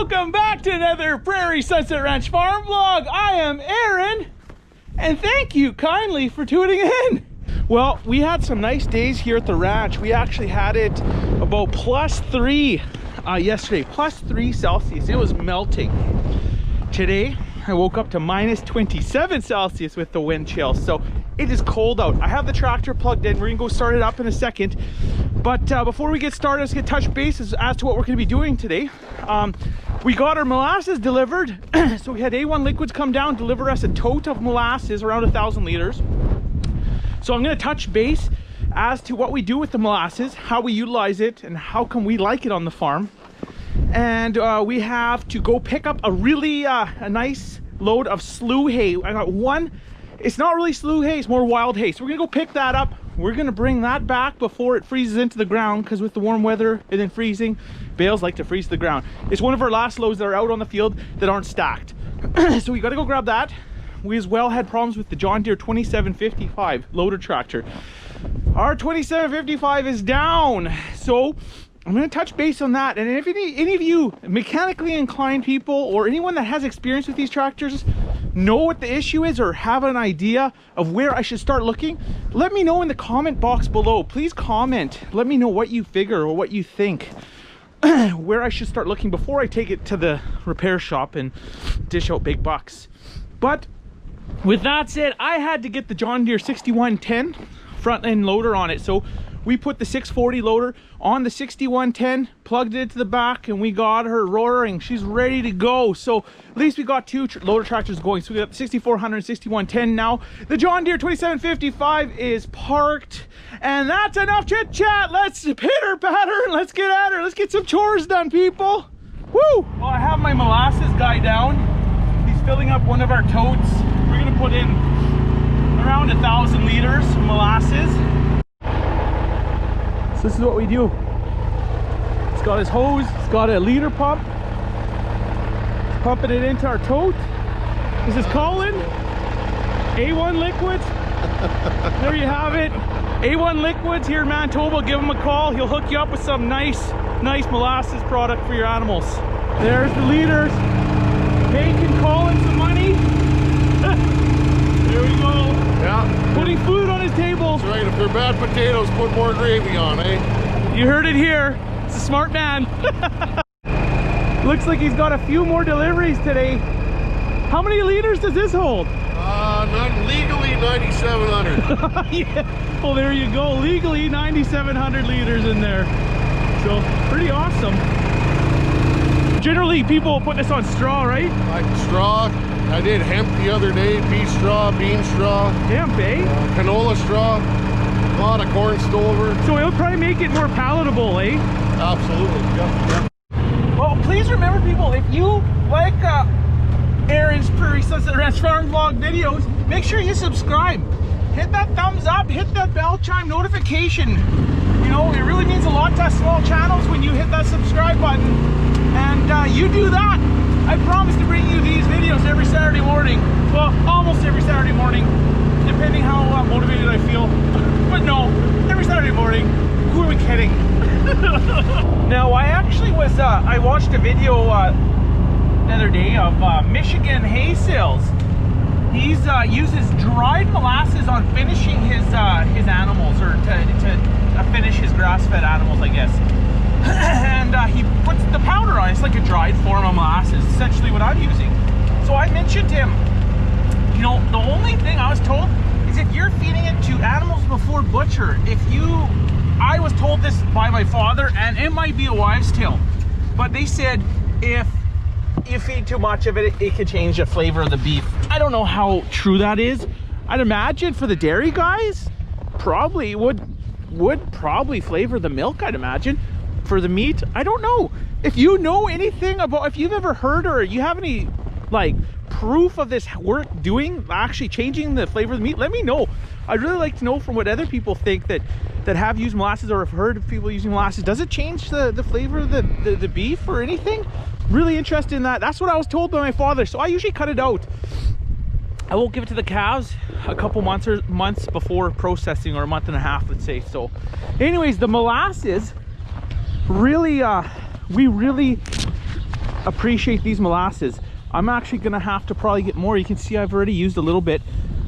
Welcome back to another Prairie Sunset Ranch farm vlog. I am Aaron, and thank you kindly for tuning in. Well, we had some nice days here at the ranch. We actually had it about +3 yesterday, +3 Celsius. It was melting. Today, I woke up to -27 Celsius with the wind chill. So it is cold out. I have the tractor plugged in. We're gonna go start it up in a second. But before we get started, let's get touch bases as to what we're gonna be doing today. We got our molasses delivered. So we had A1 Liquids come down, deliver us a tote of molasses, around 1,000 liters. So I'm gonna touch base as to what we do with the molasses, how we utilize it, and how come we like it on the farm. And we have to go pick up a really a nice load of slough hay. I got one. It's not really slough hay, it's more wild hay. So we're gonna go pick that up. We're gonna bring that back before it freezes into the ground, because with the warm weather and then freezing, bales like to freeze to the ground. It's one of our last loads that are out on the field that aren't stacked. So we gotta go grab that. We as well had problems with the John Deere 2755 loader tractor. Our 2755 is down. So I'm gonna touch base on that. And if any of you mechanically inclined people or anyone that has experience with these tractors know what the issue is or have an idea of where I should start looking, let me know in the comment box below. Please comment. Let me know what you figure or what you think where I should start looking before I take it to the repair shop and dish out big bucks. But with that said, I had to get the John Deere 6110 front end loader on it. So we put the 640 loader on the 6110, plugged it into the back, and we got her roaring. She's ready to go. So at least we got two loader tractors going. So we got the 6400 and 6110 now. The John Deere 2755 is parked. And that's enough chit chat. Let's pitter patter and let's get at her. Let's get some chores done, people. Woo! Well, I have my molasses guy down. He's filling up one of our totes. We're gonna put in around 1,000 liters of molasses. So this is what we do. It's got his hose, it's got a liter pump. It's pumping it into our tote. This is Colin, A1 Liquids. There you have it. A1 Liquids here in Manitoba. Give him a call. He'll hook you up with some nice molasses product for your animals. There's the liters. Making Colin some money. There we go. Yeah. Putting food on his table. That's right. If they're bad potatoes, put more gravy on, eh? You heard it here. It's a smart man. Looks like he's got a few more deliveries today. How many liters does this hold? Not legally 9,700. Yeah. Well, there you go. Legally 9,700 liters in there. So pretty awesome. Generally, people put this on straw, right? Like straw. I did hemp the other day, pea straw, bean straw. Hemp, eh? Canola straw, a lot of corn stover. So it'll probably make it more palatable, eh? Absolutely, yeah. Well, please remember, people, if you like Aaron's Prairie Sunset Ranch farm vlog videos, make sure you subscribe. Hit that thumbs up, hit that bell chime notification. You know, it really means a lot to us small channels when you hit that subscribe button. And you do that, I promise to bring you these videos every Saturday morning. Well, almost every Saturday morning, depending how motivated I feel. But no, every Saturday morning. Who are we kidding? Now, I actually was, I watched a video the other day of Michigan hay sales. He's uses dried molasses on finishing his animals, or to finish his grass-fed animals, I guess. And he puts the powder on. It's like a dried form of molasses, essentially what I'm using. So I mentioned to him, you know, the only thing I was told is if you're feeding it to animals before butcher, I was told this by my father, and it might be a wives' tale, but they said if you feed too much of it, it could change the flavor of the beef. I don't know how true that is. I'd imagine for the dairy guys, probably would probably flavor the milk, I'd imagine. For the meat, I don't know. If you know anything about, if you've ever heard or you have any like proof of this work doing, actually changing the flavor of the meat, let me know. I'd really like to know from what other people think that have used molasses or have heard of people using molasses. Does it change the flavor of the beef or anything? Really interested in that. That's what I was told by my father. So I usually cut it out. I won't give it to the calves a couple months before processing, or a month and a half, let's say. So anyways, the molasses really we really appreciate these molasses. I'm actually gonna have to probably get more. You can see I've already used a little bit,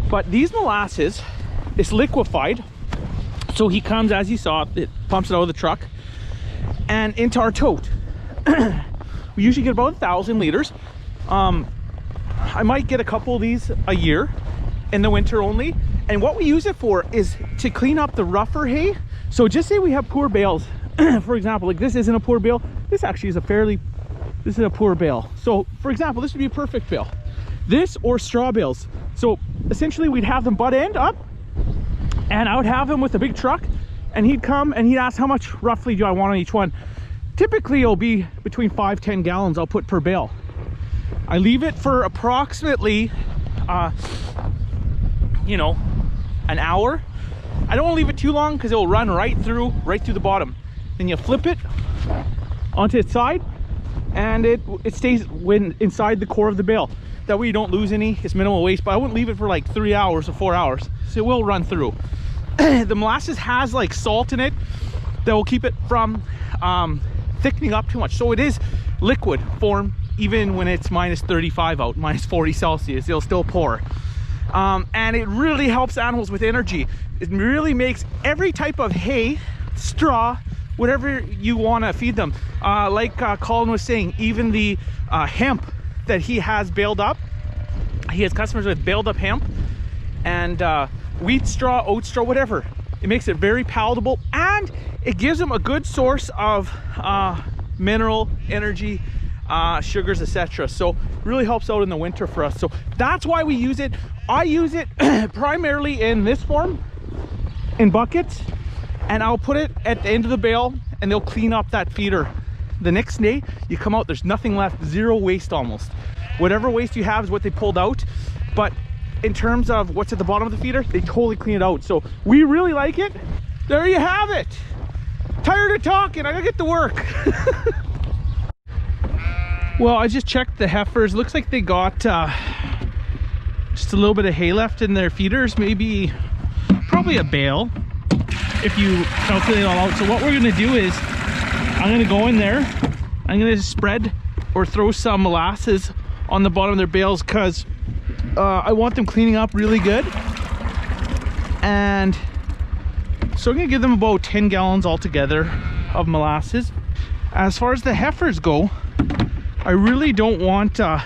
but these molasses is liquefied. So he comes, as you saw, it pumps it out of the truck and into our tote. We usually get about 1,000 liters. I might get a couple of these a year in the winter only. And what we use it for is to clean up the rougher hay. So just say we have poor bales. For example, like this isn't a poor bale. This actually is this is a poor bale. So for example, this would be a perfect bale. This or straw bales. So essentially we'd have them butt end up, and I would have him with a big truck, and he'd come and he'd ask how much roughly do I want on each one. Typically it'll be between 5-10 gallons I'll put per bale. I leave it for approximately you know, an hour. I don't want to leave it too long because it will run right through the bottom. Then you flip it onto its side, and it stays inside the core of the bale. That way you don't lose any. It's minimal waste, but I wouldn't leave it for like 3 hours or 4 hours, so it will run through. The molasses has like salt in it that will keep it from thickening up too much. So it is liquid form. Even when it's minus 35 out, minus 40 Celsius, it'll still pour. And it really helps animals with energy. It really makes every type of hay, straw, whatever you want to feed them. Like Colin was saying, even the hemp that he has baled up. He has customers with baled up hemp and wheat straw, oat straw, whatever. It makes it very palatable, and it gives them a good source of mineral energy, sugars, etc. So really helps out in the winter for us. So that's why we use it. I use it primarily in this form, in buckets, and I'll put it at the end of the bale, and they'll clean up that feeder. The next day you come out, there's nothing left, zero waste almost. Whatever waste you have is what they pulled out, but in terms of what's at the bottom of the feeder, they totally clean it out. So we really like it. There you have it. Tired of talking, I gotta get to work. Well, I just checked the heifers. Looks like they got just a little bit of hay left in their feeders, maybe probably a bale if you calculate it all out. So what we're gonna do is I'm gonna go in there, I'm gonna spread or throw some molasses on the bottom of their bales, because I want them cleaning up really good. And so I'm gonna give them about 10 gallons altogether of molasses. As far as the heifers go, I really don't want the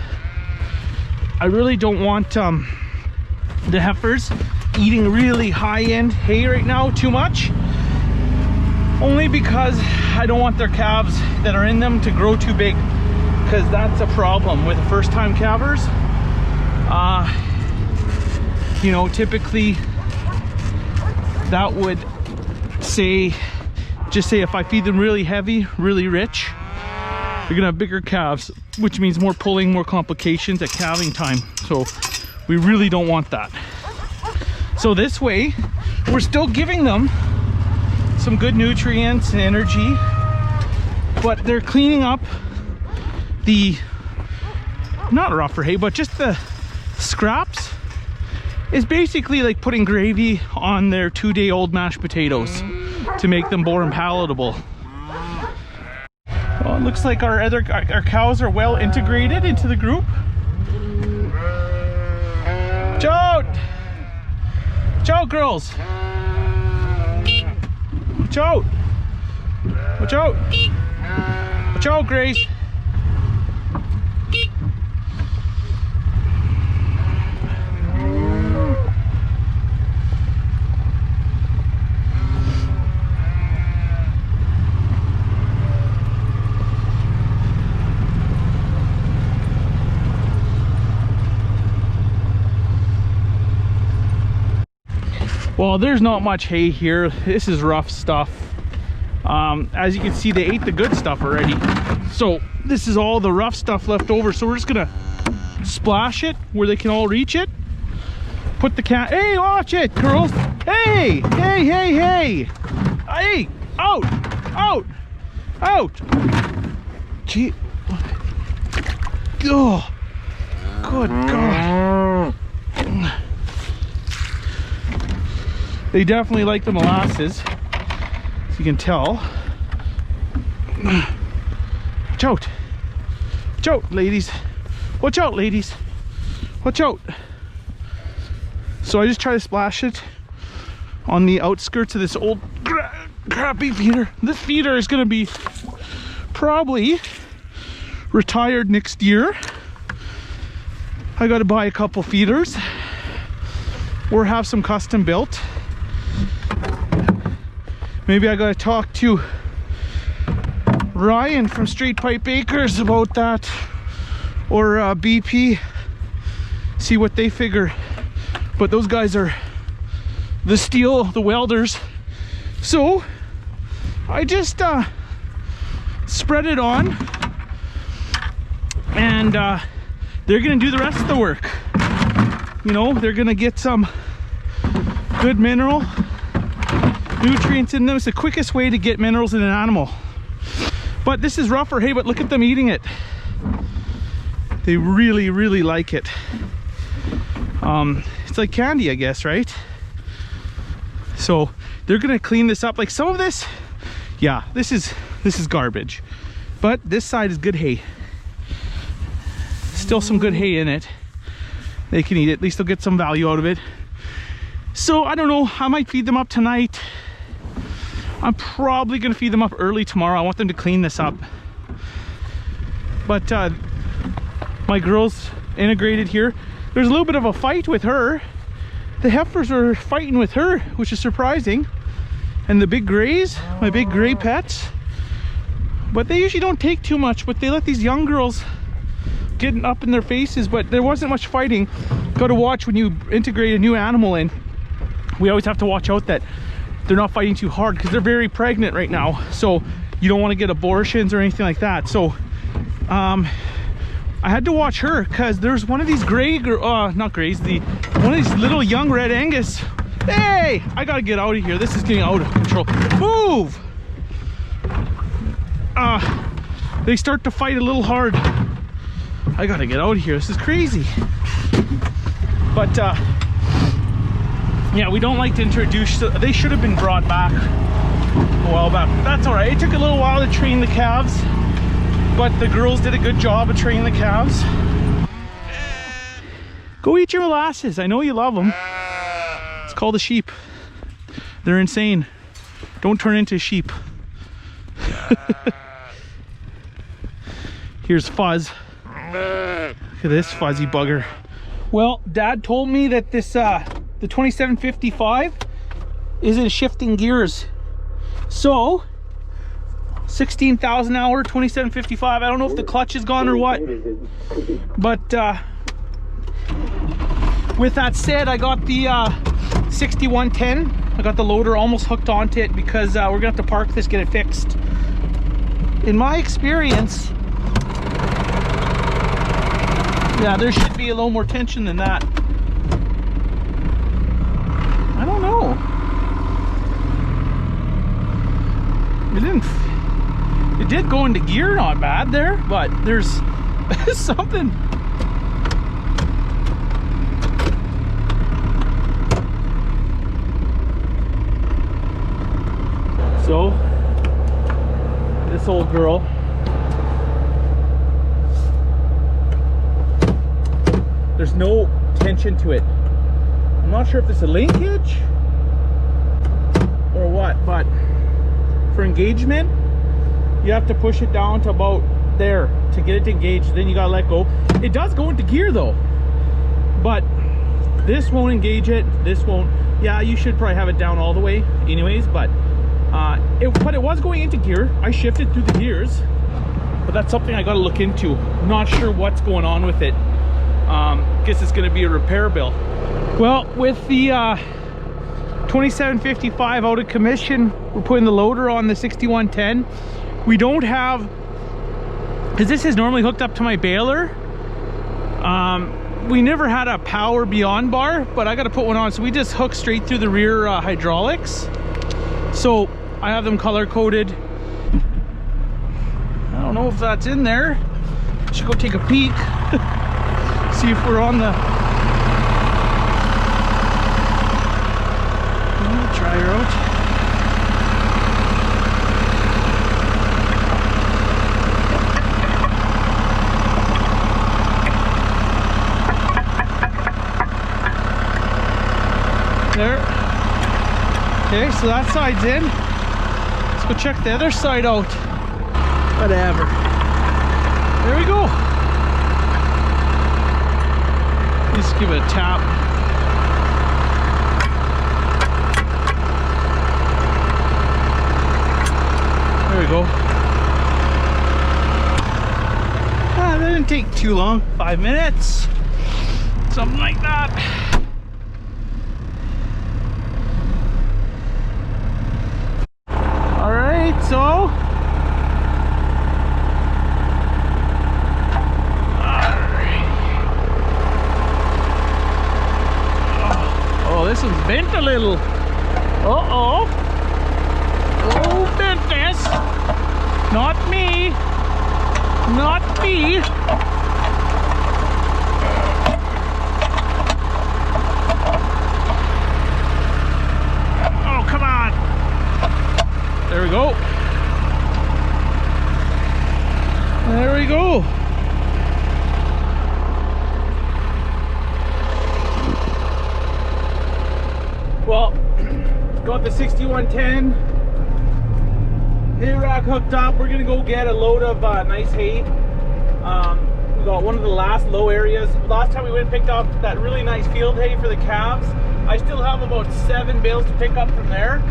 heifers eating really high-end hay right now too much, only because I don't want their calves that are in them to grow too big, because that's a problem with first-time calvers. You know, typically that would say, just say if I feed them really heavy, really rich, they're gonna have bigger calves, which means more pulling, more complications at calving time. So we really don't want that. So this way, we're still giving them some good nutrients and energy, but they're cleaning up the, not rougher hay, but just the scraps. Is basically like putting gravy on their 2-day-old mashed potatoes to make them more palatable. Well, it looks like our cows are well integrated into the group. Watch out! Watch out, girls! Watch out! Watch out! Watch out, Grace! Well, there's not much hay here. This is rough stuff. As you can see, they ate the good stuff already. So this is all the rough stuff left over. So we're just gonna splash it where they can all reach it. Put the cat, hey, watch it, girls. Hey, hey, hey, hey. Hey, out, out, out. Gee. Oh, good God. They definitely like the molasses, as you can tell. Watch out. Watch out, ladies. Watch out, ladies. Watch out. So I just try to splash it on the outskirts of this old crappy feeder. This feeder is gonna be probably retired next year. I gotta buy a couple feeders or have some custom built. Maybe I gotta talk to Ryan from Straight Pipe Acres about that, or BP, see what they figure. But those guys are the welders. So I just spread it on, and they're gonna do the rest of the work. You know, they're gonna get some good mineral nutrients in them. It's the quickest way to get minerals in an animal. But this is rougher hay, but look at them eating it. They really, really like it. It's like candy, I guess, right? So they're gonna clean this up. Like some of this, yeah, this is garbage. But this side is good hay. Still some good hay in it. They can eat it. At least they'll get some value out of it. So I don't know, I might feed them up tonight. I'm probably gonna feed them up early tomorrow. I want them to clean this up. But my girl's integrated here. There's a little bit of a fight with her. The heifers are fighting with her, which is surprising. And the big grays, my big gray pets. But they usually don't take too much, but they let these young girls getting up in their faces, but there wasn't much fighting. Got to watch when you integrate a new animal in. We always have to watch out that they're not fighting too hard because they're very pregnant right now. So you don't want to get abortions or anything like that. So I had to watch her because there's one of these gray, not grays, one of these little young Red Angus. Hey, I gotta get out of here. This is getting out of control. Move! They start to fight a little hard. I gotta get out of here. This is crazy. But yeah, we don't like to introduce. They should have been brought back a while back. That's all right. It took a little while to train the calves, but the girls did a good job of training the calves. Go eat your molasses. I know you love them. It's called a sheep. They're insane. Don't turn into a sheep. Here's Fuzz. Look at this fuzzy bugger. Well, Dad told me that this the 2755 isn't shifting gears. So 16,000 hour 2755. I don't know if the clutch is gone or what. But with that said, I got the 6110. I got the loader almost hooked onto it because we're gonna have to park this, get it fixed. In my experience, yeah, there should be a little more tension than that. I don't know. It did go into gear not bad there, but there's something. So this old girl, there's no tension to it. I'm not sure if it's a linkage or what, but for engagement, you have to push it down to about there to get it to engage. Then you gotta let go. It does go into gear though, but this won't engage it. This won't. Yeah, you should probably have it down all the way anyways, but it was going into gear. I shifted through the gears, but that's something I got to look into. Not sure what's going on with it. Guess it's going to be a repair bill. Well, with the 2755 out of commission, we're putting the loader on the 6110. We don't have, because this is normally hooked up to my baler. We never had a power beyond bar, but I got to put one on. So we just hook straight through the rear hydraulics. So I have them color coded. I don't know if that's in there. Should go take a peek. See if we're on the. I'll try her out. Okay, so that side's in. Let's go check the other side out. Whatever. There we go. Just give it a tap. There we go. That didn't take too long. 5 minutes. Something like that. Alright, so this one's bent a little. Uh-oh. Oh, bentness. Not me. Not me. Oh, come on. There we go. There we go. Well, got the 6110 hay rack hooked up. We're gonna go get a load of nice hay. We got one of the last low areas. Last time we went and picked up that really nice field hay for the calves. I still have about 7 bales to pick up from there,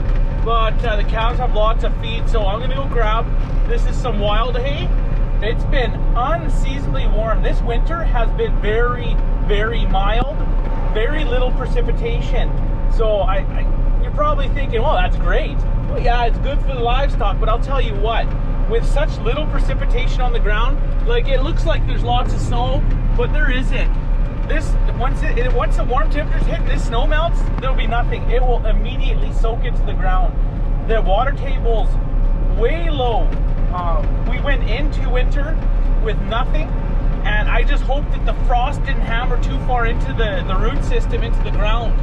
but the calves have lots of feed, so I'm gonna go grab. This is some wild hay. It's been unseasonably warm. This winter has been very, very mild. Very little precipitation. So you're probably thinking, well, that's great. Well, yeah, it's good for the livestock, but I'll tell you what, with such little precipitation on the ground, like it looks like there's lots of snow, but there isn't. This, once the warm temperatures hit, this snow melts, there'll be nothing. It will immediately soak into the ground. The water table's way low. We went into winter with nothing, and I just hope that the frost didn't hammer too far into the root system, into the ground.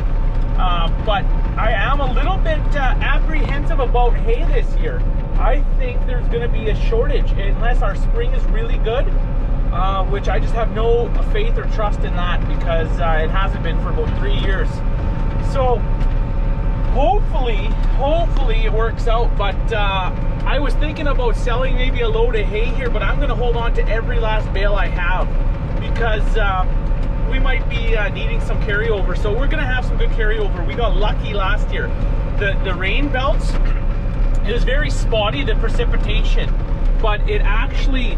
But I am a little bit apprehensive about hay this year. I think there's going to be a shortage unless our spring is really good, which I just have no faith or trust in that because it hasn't been for about 3 years. So hopefully it works out. But I was thinking about selling maybe a load of hay here, but I'm going to hold on to every last bale I have because we might be needing some carryover, so we're gonna have some good carryover. We got lucky last year. The rain belts, it was very spotty, the precipitation, but it actually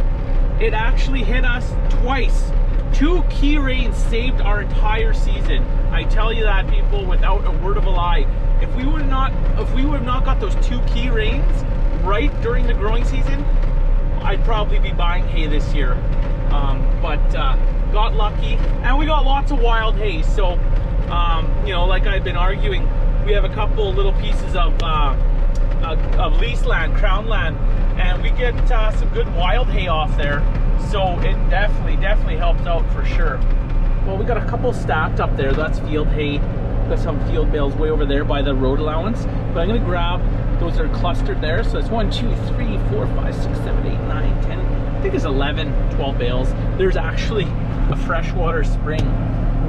hit us twice. 2 key rains saved our entire season. I tell you that, people, without a word of a lie. If we would have not got those 2 key rains right during the growing season, I'd probably be buying hay this year. Got lucky, and we got lots of wild hay. So, you know, like I've been arguing, we have a couple little pieces of lease land, crown land, and we get some good wild hay off there. So it definitely helps out for sure. Well, we got a couple stacked up there. That's field hay. Got some field bales way over there by the road allowance. But I'm gonna grab those that are clustered there. So it's 1, 2, 3, 4, 5, 6, 7, 8, 9, 10. I think it's 11, 12 bales. There's actually a freshwater spring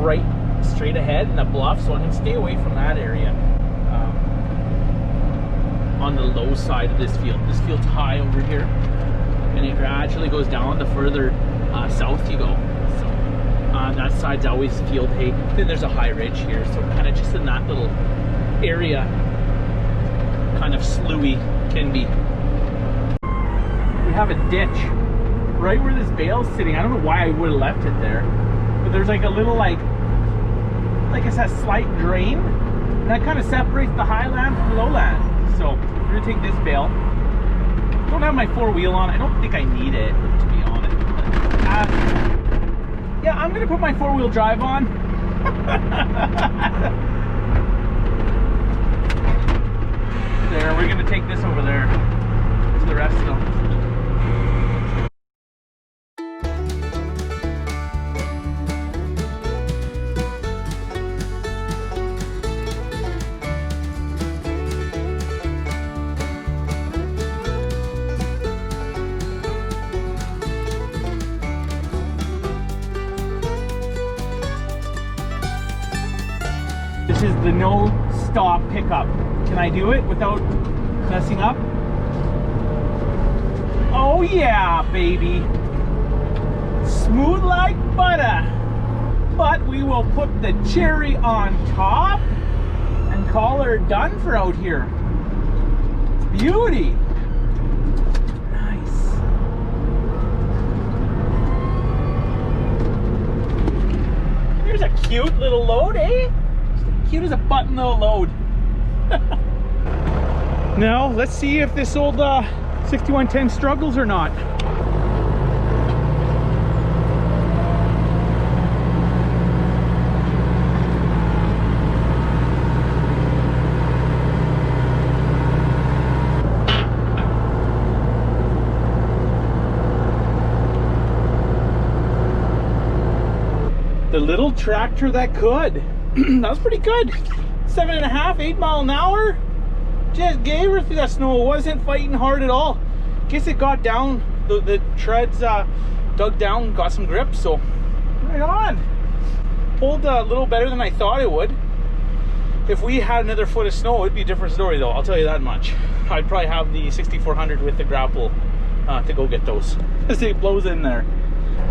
right straight ahead in the bluff, so I'm gonna stay away from that area. On the low side of this field. This field's high over here, and it gradually goes down the further south you go. So that side's always field hay. Then there's a high ridge here, so kind of just in that little area, kind of sloughy can be. We have a ditch right where this bale's sitting. I don't know why I would have left it there, but there's like a little like it says slight drain, and that kind of separates the highland from the lowland. So we're gonna take this bale. Don't have my 4-wheel on. I don't think I need it, to be honest. Yeah, I'm gonna put my 4-wheel drive on. There, we're gonna take this over there to the rest of them. This is the no stop pickup. Can I do it without messing up? Oh yeah, baby. Smooth like butter. But we will put the cherry on top and call her done for out here. Beauty. Nice. Here's a cute little load, eh? Just cute as a button little load. Now, let's see if this old 6110 struggles or not. The little tractor that could. That was pretty good. 7.5, 8 mile an hour. Just gave her through that snow. It wasn't fighting hard at all. Guess it got down, the treads dug down, got some grip, so right on. Pulled a little better than I thought it would. If we had another foot of snow, it'd be a different story though, I'll tell you that much. I'd probably have the 6400 with the grapple to go get those, as it blows in there.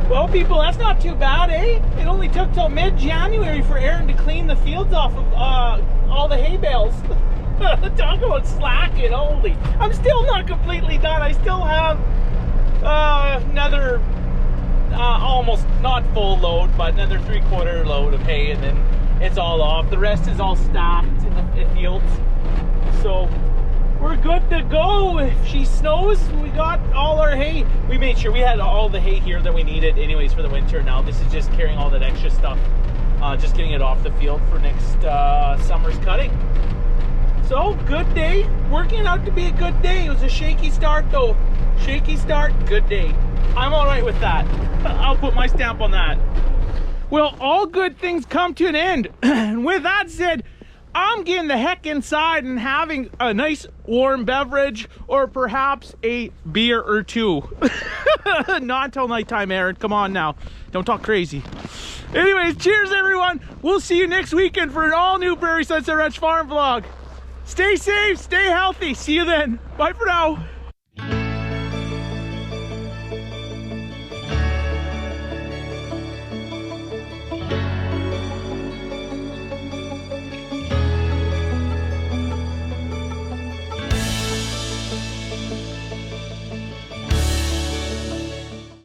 Well, people, that's not too bad, eh? It only took till mid-January for Aaron to clean the fields off of all the hay bales. Talk about slacking, holy. I'm still not completely done. I still have another, almost not full load, but another 3/4 load of hay, and then it's all off. The rest is all stacked in the fields. So we're good to go. If she snows, we got all our hay. We made sure we had all the hay here that we needed anyways for the winter. Now this is just carrying all that extra stuff, just getting it off the field for next summer's cutting. So, good day. Working out to be a good day. It was a shaky start though. Shaky start, good day. I'm all right with that. I'll put my stamp on that. Well, all good things come to an end. And with that said, I'm getting the heck inside and having a nice warm beverage, or perhaps a beer or two. Not until nighttime, Aaron. Come on now. Don't talk crazy. Anyways, cheers everyone. We'll see you next weekend for an all new Prairie Sunset Ranch farm vlog. Stay safe, stay healthy. See you then. Bye for now.